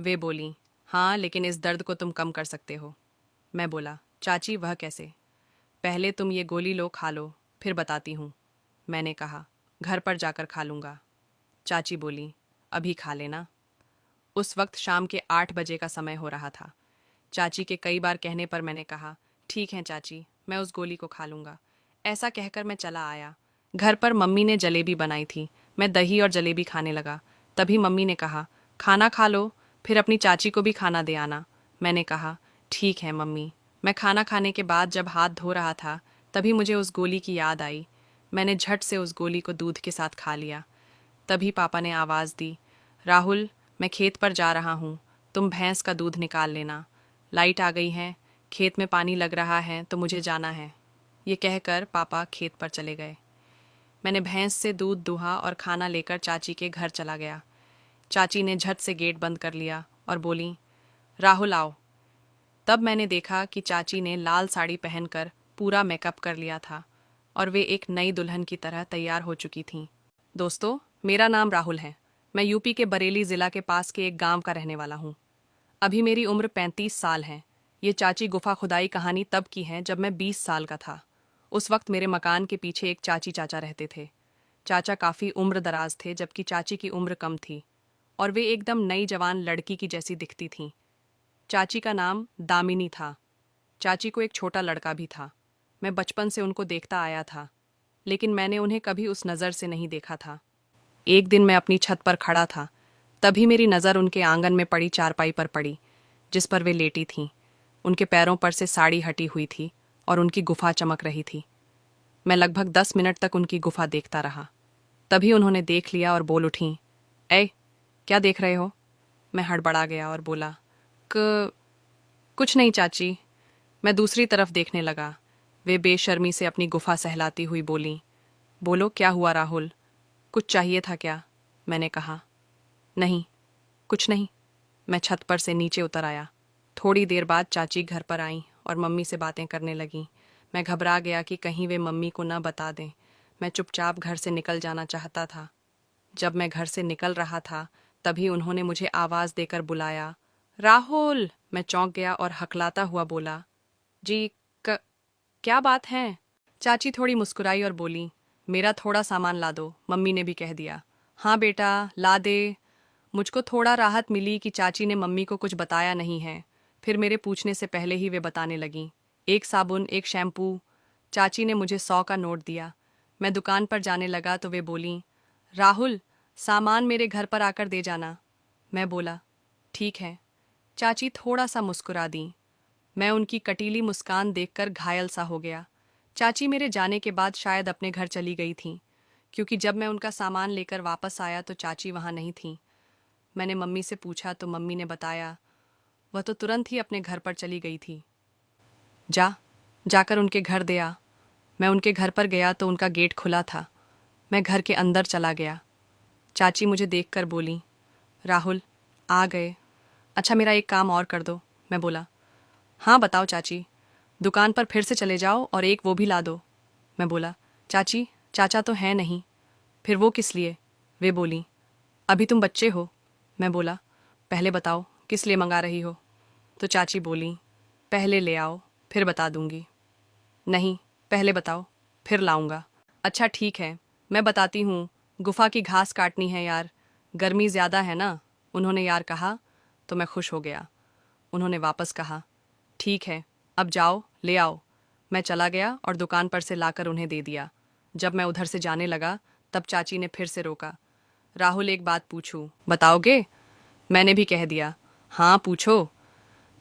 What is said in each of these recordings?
वे बोली, हाँ लेकिन इस दर्द को तुम कम कर सकते हो। मैं बोला, चाची वह कैसे? पहले तुम ये गोली लो, खा लो, फिर बताती हूँ। मैंने कहा, घर पर जाकर खा लूँगा। चाची बोली, अभी खा लेना। उस वक्त शाम के 8 बजे का समय हो रहा था। चाची के कई बार कहने पर मैंने कहा, ठीक है चाची, मैं उस गोली को खा लूँगा। ऐसा कहकर मैं चला आया। घर पर मम्मी ने जलेबी बनाई थी। मैं दही और जलेबी खाने लगा। तभी मम्मी ने कहा, खाना खा लो, फिर अपनी चाची को भी खाना दे आना। मैंने कहा, ठीक है मम्मी। मैं खाना खाने के बाद जब हाथ धो रहा था, तभी मुझे उस गोली की याद आई। मैंने झट से उस गोली को दूध के साथ खा लिया। तभी पापा ने आवाज़ दी, राहुल, मैं खेत पर जा रहा हूँ, तुम भैंस का दूध निकाल लेना। लाइट आ गई है, खेत में पानी लग रहा है तो मुझे जाना है। ये कहकर पापा खेत पर चले गए। मैंने भैंस से दूध दुहा और खाना लेकर चाची के घर चला गया। चाची ने झट से गेट बंद कर लिया और बोली, राहुल आओ। तब मैंने देखा कि चाची ने लाल साड़ी पहनकर पूरा मेकअप कर लिया था और वे एक नई दुल्हन की तरह तैयार हो चुकी थीं। दोस्तों, मेरा नाम राहुल है। मैं यूपी के बरेली ज़िला के पास के एक गांव का रहने वाला हूँ। अभी मेरी उम्र 35 साल है। ये चाची गुफा खुदाई कहानी तब की है जब मैं 20 साल का था। उस वक्त मेरे मकान के पीछे एक चाची चाचा रहते थे। चाचा काफ़ी उम्र दराज थे जबकि चाची की उम्र कम थी और वे एकदम नई जवान लड़की की जैसी दिखती थीं। चाची का नाम दामिनी था। चाची को एक छोटा लड़का भी था। मैं बचपन से उनको देखता आया था, लेकिन मैंने उन्हें कभी उस नज़र से नहीं देखा था। एक दिन मैं अपनी छत पर खड़ा था, तभी मेरी नज़र उनके आंगन में पड़ी चारपाई पर पड़ी, जिस पर वे लेटी थीं। उनके पैरों पर से साड़ी हटी हुई थी और उनकी गुफा चमक रही थी। मैं लगभग 10 मिनट तक उनकी गुफा देखता रहा। तभी उन्होंने देख लिया और बोल उठीं, ए, क्या देख रहे हो? मैं हड़बड़ा गया और बोला, क कुछ नहीं चाची। मैं दूसरी तरफ देखने लगा। वे बेशर्मी से अपनी गुफा सहलाती हुई बोलीं, बोलो क्या हुआ राहुल, कुछ चाहिए था क्या? मैंने कहा, नहीं, कुछ नहीं। मैं छत पर से नीचे उतर आया। थोड़ी देर बाद चाची घर पर आईं और मम्मी से बातें करने लगीं। मैं घबरा गया कि कहीं वे मम्मी को न बता दें। मैं चुपचाप घर से निकल जाना चाहता था। जब मैं घर से निकल रहा था, तभी उन्होंने मुझे आवाज़ देकर बुलाया, राहुल। मैं चौंक गया और हकलाता हुआ बोला, जी, क क्या बात है? चाची थोड़ी मुस्कुराई और बोली, मेरा थोड़ा सामान ला दो। मम्मी ने भी कह दिया, हाँ बेटा, ला दे। मुझको थोड़ा राहत मिली कि चाची ने मम्मी को कुछ बताया नहीं है। फिर मेरे पूछने से पहले ही वे बताने लगीं, एक साबुन, एक शैम्पू। चाची ने मुझे 100 का नोट दिया। मैं दुकान पर जाने लगा तो वे बोलीं, राहुल, सामान मेरे घर पर आकर दे जाना। मैं बोला, ठीक है। चाची थोड़ा सा मुस्कुरा दी। मैं उनकी कटीली मुस्कान देखकर घायल सा हो गया। चाची मेरे जाने के बाद शायद अपने घर चली गई थीं, क्योंकि जब मैं उनका सामान लेकर वापस आया तो चाची वहाँ नहीं थीं। मैंने मम्मी से पूछा तो मम्मी ने बताया, वह तो तुरंत ही अपने घर पर चली गई थी। जाकर उनके घर दे आ। मैं उनके घर पर गया तो उनका गेट खुला था। मैं घर के अंदर चला गया। चाची मुझे देखकर बोली, राहुल, आ गए। अच्छा, मेरा एक काम और कर दो। मैं बोला, हाँ बताओ चाची। दुकान पर फिर से चले जाओ और एक वो भी ला दो। मैं बोला, चाची, चाचा तो हैं नहीं। फिर वो किस लिए? वे बोली, अभी तुम बच्चे हो। मैं बोला, पहले बताओ किस लिए मंगा रही हो? तो चाची बोली, पहले ले आओ, फिर बता दूंगी। नहीं, पहले बताओ, फिर लाऊंगा। अच्छा ठीक है, मैं बताती हूँ। गुफा की घास काटनी है यार, गर्मी ज़्यादा है ना। उन्होंने यार कहा तो मैं खुश हो गया। उन्होंने वापस कहा, ठीक है, अब जाओ ले आओ। मैं चला गया और दुकान पर से लाकर उन्हें दे दिया। जब मैं उधर से जाने लगा तब चाची ने फिर से रोका, राहुल एक बात पूछूं, बताओगे? मैंने भी कह दिया, हाँ पूछो।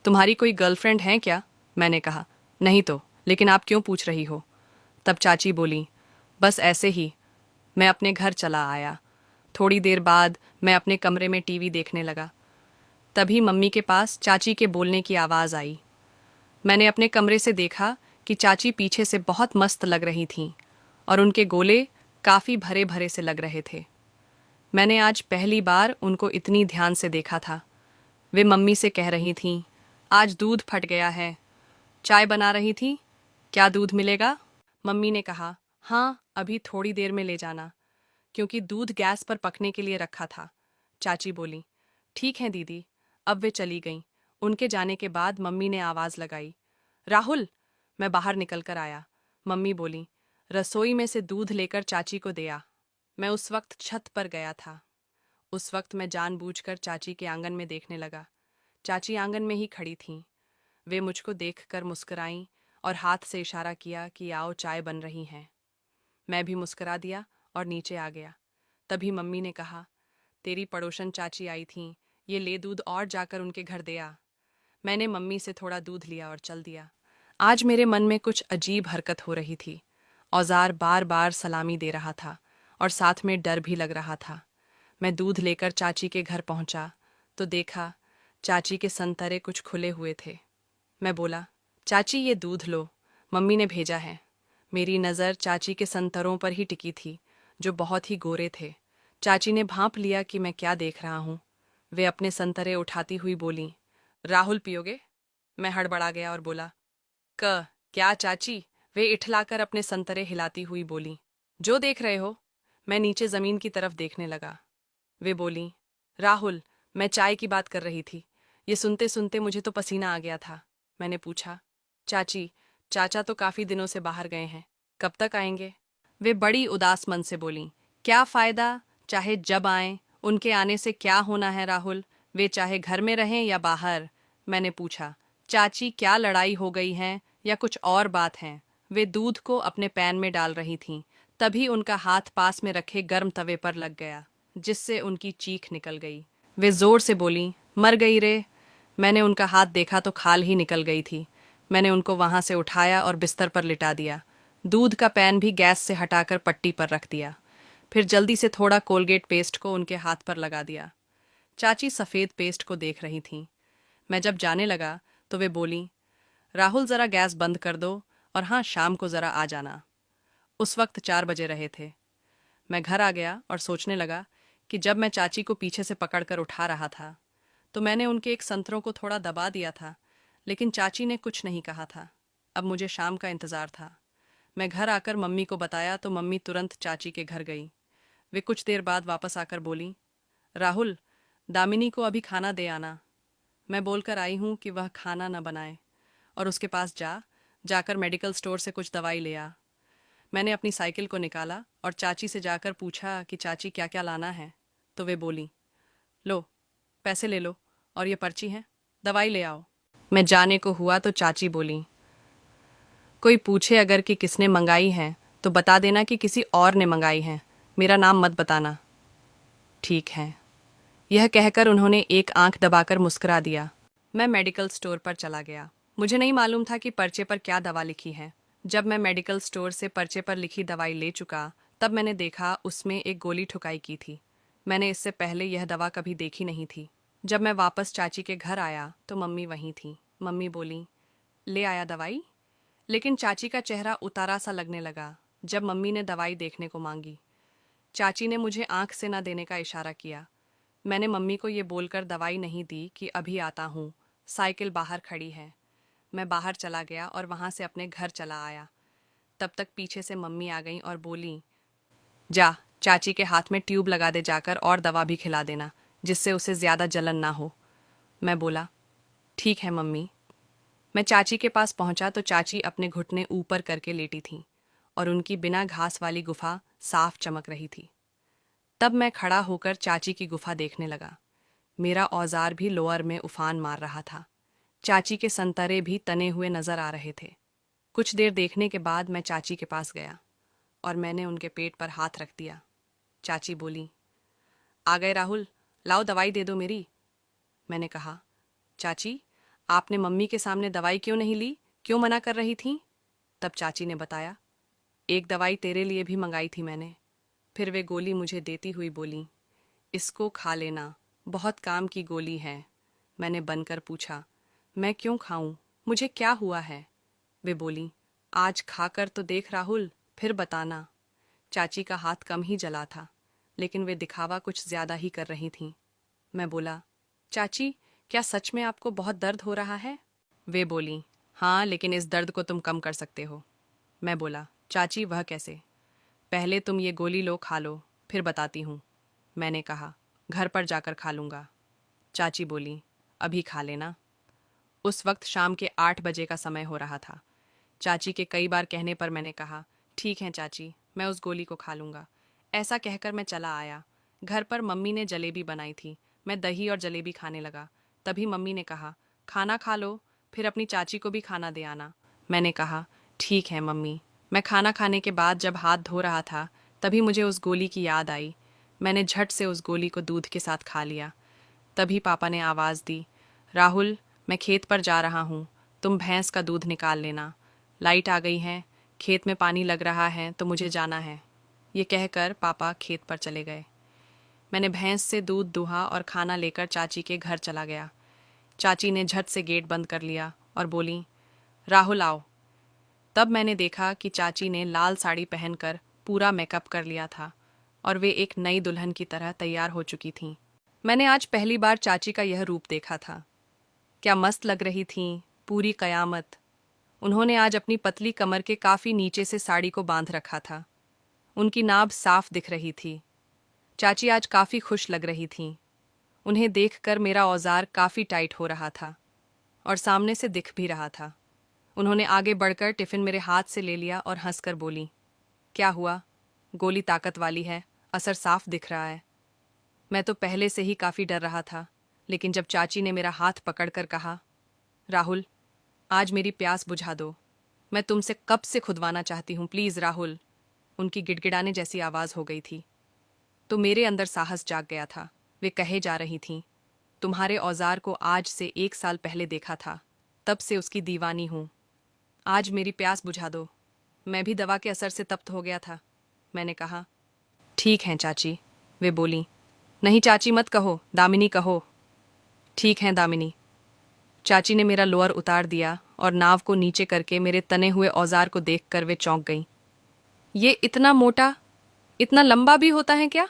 तुम्हारी कोई गर्लफ्रेंड है क्या? मैंने कहा, नहीं तो, लेकिन आप क्यों पूछ रही हो? तब चाची बोली, बस ऐसे ही। मैं अपने घर चला आया। थोड़ी देर बाद मैं अपने कमरे में टीवी देखने लगा। तभी मम्मी के पास चाची के बोलने की आवाज़ आई। मैंने अपने कमरे से देखा कि चाची पीछे से बहुत मस्त लग रही थीं और उनके गोले काफ़ी भरे भरे से लग रहे थे। मैंने आज पहली बार उनको इतनी ध्यान से देखा था। वे मम्मी से कह रही थीं, आज दूध फट गया है। चाय बना रही थी, क्या दूध मिलेगा? मम्मी ने कहा, हाँ अभी थोड़ी देर में ले जाना, क्योंकि दूध गैस पर पकने के लिए रखा था। चाची बोली, ठीक है दीदी, अब वे चली गईं। उनके जाने के बाद मम्मी ने आवाज लगाई, राहुल। मैं बाहर निकल कर आया। मम्मी बोली, रसोई में से दूध लेकर चाची को दे आ। मैं उस वक्त छत पर गया था। उस वक्त मैं जानबूझकर चाची के आंगन में देखने लगा। चाची आंगन में ही खड़ी थीं। वे मुझको देखकर मुस्कुराईं और हाथ से इशारा किया कि आओ, चाय बन रही है। मैं भी मुस्कुरा दिया और नीचे आ गया। तभी मम्मी ने कहा, तेरी पड़ोसन चाची आई थीं, ये ले दूध और जाकर उनके घर दे आ। मैंने मम्मी से थोड़ा दूध लिया और चल दिया। आज मेरे मन में कुछ अजीब हरकत हो रही थी। औजार बार बार सलामी दे रहा था और साथ में डर भी लग रहा था। मैं दूध लेकर चाची के घर पहुंचा तो देखा चाची के संतरे कुछ खुले हुए थे। मैं बोला, चाची ये दूध लो, मम्मी ने भेजा है। मेरी नज़र चाची के संतरों पर ही टिकी थी, जो बहुत ही गोरे थे। चाची ने भांप लिया कि मैं क्या देख रहा हूँ। वे अपने संतरे उठाती हुई बोली, राहुल पियोगे? मैं हड़बड़ा गया और बोला, क्या चाची? वे इठलाकर अपने संतरे हिलाती हुई बोली, जो देख रहे हो? मैं नीचे जमीन की तरफ देखने लगा। वे बोली, राहुल, मैं चाय की बात कर रही थी। ये सुनते सुनते मुझे तो पसीना आ गया था। मैंने पूछा, चाची, चाचा तो काफी दिनों से बाहर गए हैं, कब तक आएंगे? वे बड़ी उदास मन से बोली, क्या फायदा, चाहे जब आएं, उनके आने से क्या होना है राहुल, वे चाहे घर में रहें या बाहर। मैंने पूछा, चाची क्या लड़ाई हो गई है या कुछ और बात है? वे दूध को अपने पैन में डाल रही थीं, तभी उनका हाथ पास में रखे गर्म तवे पर लग गया, जिससे उनकी चीख निकल गई। वे जोर से बोली, मर गई रे। मैंने उनका हाथ देखा तो खाल ही निकल गई थी। मैंने उनको वहां से उठाया और बिस्तर पर लिटा दिया। दूध का पैन भी गैस से हटाकर पट्टी पर रख दिया। फिर जल्दी से थोड़ा कोलगेट पेस्ट को उनके हाथ पर लगा दिया। चाची सफ़ेद पेस्ट को देख रही थीं। मैं जब जाने लगा तो वे बोली, राहुल ज़रा गैस बंद कर दो और हाँ, शाम को ज़रा आ जाना। उस वक्त 4 बजे रहे थे। मैं घर आ गया और सोचने लगा कि जब मैं चाची को पीछे से पकड़कर उठा रहा था तो मैंने उनके एक संतरों को थोड़ा दबा दिया था, लेकिन चाची ने कुछ नहीं कहा था। अब मुझे शाम का इंतज़ार था। मैं घर आकर मम्मी को बताया तो मम्मी तुरंत चाची के घर गई। वे कुछ देर बाद वापस आकर बोली, राहुल, दामिनी को अभी खाना दे आना। मैं बोलकर आई हूँ कि वह खाना न बनाए और उसके पास जाकर मेडिकल स्टोर से कुछ दवाई ले आ। मैंने अपनी साइकिल को निकाला और चाची से जाकर पूछा कि चाची क्या क्या लाना है। तो वे बोली, लो, पैसे ले लो और ये पर्ची है, दवाई ले आओ। मैं जाने को हुआ तो चाची बोली, कोई पूछे अगर कि किसने मंगाई है तो बता देना कि किसी और ने मंगाई है, मेरा नाम मत बताना। ठीक है। यह कहकर उन्होंने एक आंख दबाकर मुस्कुरा दिया। मैं मेडिकल स्टोर पर चला गया। मुझे नहीं मालूम था कि पर्चे पर क्या दवा लिखी है। जब मैं मेडिकल स्टोर से पर्चे पर लिखी दवाई ले चुका तब मैंने देखा उसमें एक गोली ठुकाई की थी। मैंने इससे पहले यह दवा कभी देखी नहीं थी। जब मैं वापस चाची के घर आया तो मम्मी वहीं थी। मम्मी बोली, ले आया दवाई? लेकिन चाची का चेहरा उतारा सा लगने लगा जब मम्मी ने दवाई देखने को मांगी। चाची ने मुझे आंख से न देने का इशारा किया। मैंने मम्मी को ये बोलकर दवाई नहीं दी कि अभी आता हूँ, साइकिल बाहर खड़ी है। मैं बाहर चला गया और वहाँ से अपने घर चला आया। तब तक पीछे से मम्मी आ गई और बोली, जा, चाची के हाथ में ट्यूब लगा दे जाकर और दवा भी खिला देना, जिससे उसे ज़्यादा जलन ना हो। मैं बोला, ठीक है मम्मी। मैं चाची के पास पहुंचा तो चाची अपने घुटने ऊपर करके लेटी थीं और उनकी बिना घास वाली गुफा साफ चमक रही थी। तब मैं खड़ा होकर चाची की गुफा देखने लगा। मेरा औजार भी लोअर में उफान मार रहा था। चाची के संतरे भी तने हुए नजर आ रहे थे। कुछ देर देखने के बाद मैं चाची के पास गया और मैंने उनके पेट पर हाथ रख दिया। चाची बोली, आ गए राहुल, लाओ दवाई दे दो मेरी। मैंने कहा, चाची, आपने मम्मी के सामने दवाई क्यों नहीं ली, क्यों मना कर रही थीं? तब चाची ने बताया, एक दवाई तेरे लिए भी मंगाई थी मैंने। फिर वे गोली मुझे देती हुई बोली, इसको खा लेना, बहुत काम की गोली है। मैंने बनकर पूछा, मैं क्यों खाऊं, मुझे क्या हुआ है? वे बोली, आज खाकर तो देख राहुल, फिर बताना। चाची का हाथ कम ही जला था, लेकिन वे दिखावा कुछ ज्यादा ही कर रही थीं। मैं बोला, चाची, क्या सच में आपको बहुत दर्द हो रहा है? वे बोली, हाँ, लेकिन इस दर्द को तुम कम कर सकते हो। मैं बोला, चाची वह कैसे? पहले तुम ये गोली लो, खा लो, फिर बताती हूँ। मैंने कहा, घर पर जाकर खा लूँगा। चाची बोली, अभी खा लेना। उस वक्त शाम के 8 बजे का समय हो रहा था। चाची के कई बार कहने पर मैंने कहा, ठीक है चाची, मैं उस गोली को खा लूँगा। ऐसा कहकर मैं चला आया। घर पर मम्मी ने जलेबी बनाई थी। मैं दही और जलेबी खाने लगा। तभी मम्मी ने कहा, खाना खा लो, फिर अपनी चाची को भी खाना दे आना। मैंने कहा, ठीक है मम्मी। मैं खाना खाने के बाद जब हाथ धो रहा था, तभी मुझे उस गोली की याद आई। मैंने झट से उस गोली को दूध के साथ खा लिया। तभी पापा ने आवाज़ दी, राहुल, मैं खेत पर जा रहा हूँ, तुम भैंस का दूध निकाल लेना। लाइट आ गई है, खेत में पानी लग रहा है तो मुझे जाना है। ये कहकर पापा खेत पर चले गए। मैंने भैंस से दूध दुहा और खाना लेकर चाची के घर चला गया। चाची ने झट से गेट बंद कर लिया और बोली, राहुल आओ। तब मैंने देखा कि चाची ने लाल साड़ी पहनकर पूरा मेकअप कर लिया था और वे एक नई दुल्हन की तरह तैयार हो चुकी थीं। मैंने आज पहली बार चाची का यह रूप देखा था। क्या मस्त लग रही थीं, पूरी कयामत। उन्होंने आज अपनी पतली कमर के काफ़ी नीचे से साड़ी को बांध रखा था। उनकी नाभ साफ दिख रही थी। चाची आज काफ़ी खुश लग रही थीं। उन्हें देखकर मेरा औजार काफ़ी टाइट हो रहा था और सामने से दिख भी रहा था। उन्होंने आगे बढ़कर टिफ़िन मेरे हाथ से ले लिया और हंसकर बोली, क्या हुआ? गोली ताकत वाली है, असर साफ दिख रहा है। मैं तो पहले से ही काफ़ी डर रहा था, लेकिन जब चाची ने मेरा हाथ पकड़कर कहा, राहुल, आज मेरी प्यास बुझा दो, मैं तुमसे कब से खुदवाना चाहती हूँ, प्लीज़ राहुल। उनकी गिड़गिड़ाने जैसी आवाज़ हो गई थी। तो मेरे अंदर साहस जाग गया था। वे कहे जा रही थीं, तुम्हारे औजार को आज से 1 साल पहले देखा था, तब से उसकी दीवानी हूँ। आज मेरी प्यास बुझा दो। मैं भी दवा के असर से तप्त हो गया था। मैंने कहा, ठीक है चाची। वे बोली, नहीं चाची मत कहो, दामिनी कहो। ठीक है दामिनी। चाची ने मेरा लोअर उतार दिया और नाव को नीचे करके मेरे तने हुए औजार को देखकर वे चौंक गईं। ये इतना मोटा, इतना लंबा भी होता है क्या?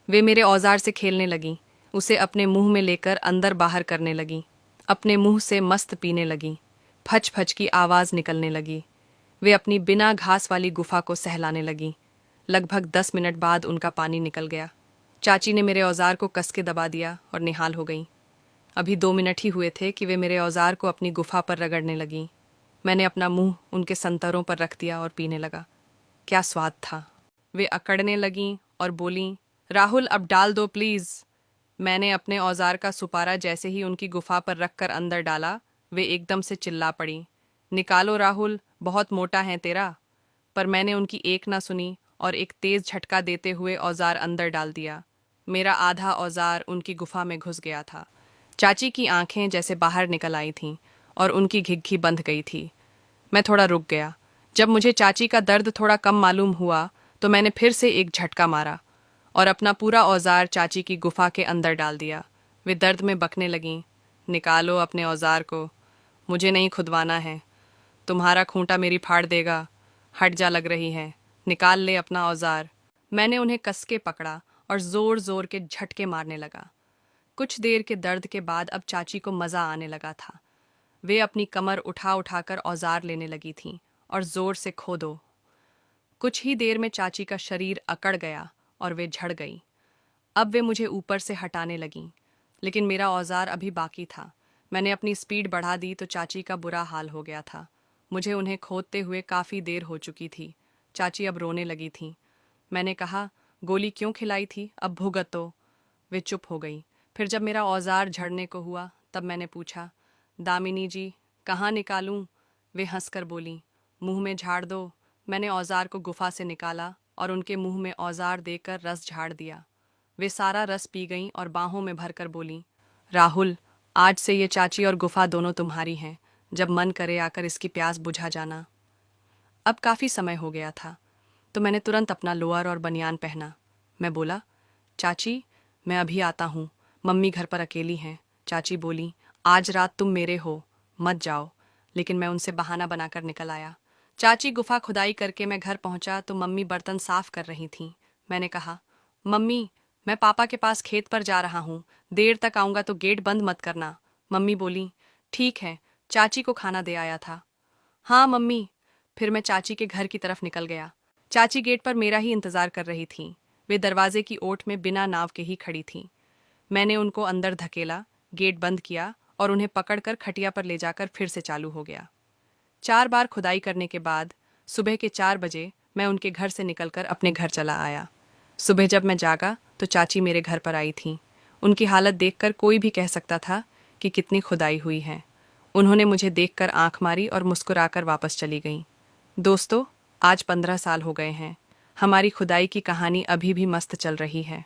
वे मेरे औजार से खेलने लगीं, उसे अपने मुंह में लेकर अंदर बाहर करने लगीं, अपने मुंह से मस्त पीने लगीं। फच फच की आवाज़ निकलने लगी। वे अपनी बिना घास वाली गुफा को सहलाने लगीं। लगभग 10 मिनट बाद उनका पानी निकल गया। चाची ने मेरे औजार को कस के दबा दिया और निहाल हो गईं। अभी 2 मिनट ही हुए थे कि वे मेरे औजार को अपनी गुफा पर रगड़ने लगीं। मैंने अपना मुंह उनके संतरों पर रख दिया और पीने लगा। क्या स्वाद था। वे अकड़ने लगीं और बोलीं, राहुल अब डाल दो प्लीज़। मैंने अपने औजार का सुपारा जैसे ही उनकी गुफा पर रखकर अंदर डाला, वे एकदम से चिल्ला पड़ी, निकालो राहुल, बहुत मोटा है तेरा। पर मैंने उनकी एक ना सुनी और एक तेज झटका देते हुए औजार अंदर डाल दिया। मेरा आधा औजार उनकी गुफा में घुस गया था। चाची की आंखें जैसे बाहर निकल आई थीं और उनकी घिघी बंध गई थी। मैं थोड़ा रुक गया। जब मुझे चाची का दर्द थोड़ा कम मालूम हुआ तो मैंने फिर से एक झटका मारा और अपना पूरा औजार चाची की गुफा के अंदर डाल दिया। वे दर्द में बकने लगीं, निकालो अपने औजार को, मुझे नहीं खुदवाना है, तुम्हारा खूंटा मेरी फाड़ देगा, हट जा लग रही है, निकाल ले अपना औजार। मैंने उन्हें कस के पकड़ा और जोर जोर के झटके मारने लगा। कुछ देर के दर्द के बाद अब चाची को मज़ा आने लगा था। वे अपनी कमर उठा उठाकर औजार लेने लगी थीं और जोर से खोदो। कुछ ही देर में चाची का शरीर अकड़ गया और वे झड़ गईं। अब वे मुझे ऊपर से हटाने लगीं, लेकिन मेरा औजार अभी बाकी था। मैंने अपनी स्पीड बढ़ा दी तो चाची का बुरा हाल हो गया था। मुझे उन्हें खोदते हुए काफ़ी देर हो चुकी थी। चाची अब रोने लगी थीं। मैंने कहा, गोली क्यों खिलाई थी, अब भुगतो। वे चुप हो गई। फिर जब मेरा औजार झड़ने को हुआ तब मैंने पूछा, दामिनी जी, कहाँ निकालूं? वे हंसकर बोलीं, मुंह में झाड़ दो। मैंने औजार को गुफा से निकाला और उनके मुंह में औजार देकर रस झाड़ दिया। वे सारा रस पी गईं और बाहों में भरकर बोलीं, राहुल, आज से ये चाची और गुफा दोनों तुम्हारी हैं। जब मन करे आकर इसकी प्यास बुझा जाना। अब काफ़ी समय हो गया था तो मैंने तुरंत अपना लोअर और बनियान पहना। मैं बोला, चाची, मैं अभी आता हूँ, मम्मी घर पर अकेली हैं। चाची बोली, आज रात तुम मेरे हो, मत जाओ। लेकिन मैं उनसे बहाना बनाकर निकल आया। चाची गुफा खुदाई करके मैं घर पहुंचा तो मम्मी बर्तन साफ कर रही थीं। मैंने कहा, मम्मी, मैं पापा के पास खेत पर जा रहा हूँ, देर तक आऊँगा तो गेट बंद मत करना। मम्मी बोली, ठीक है, चाची को खाना दे आया था। हाँ मम्मी। फिर मैं चाची के घर की तरफ निकल गया। चाची गेट पर मेरा ही इंतज़ार कर रही थीं। वे दरवाजे की ओट में बिना नाव के ही खड़ी थीं। मैंने उनको अंदर धकेला, गेट बंद किया और उन्हें पकड़कर खटिया पर ले जाकर फिर से चालू हो गया। 4 बार खुदाई करने के बाद सुबह के 4 बजे मैं उनके घर से निकलकर अपने घर चला आया। सुबह जब मैं जागा तो चाची मेरे घर पर आई थीं। उनकी हालत देखकर कोई भी कह सकता था कि कितनी खुदाई हुई है। उन्होंने मुझे देखकर आंख मारी और मुस्कुराकर वापस चली गईं। दोस्तों, आज 15 साल हो गए हैं। हमारी खुदाई की कहानी अभी भी मस्त चल रही है।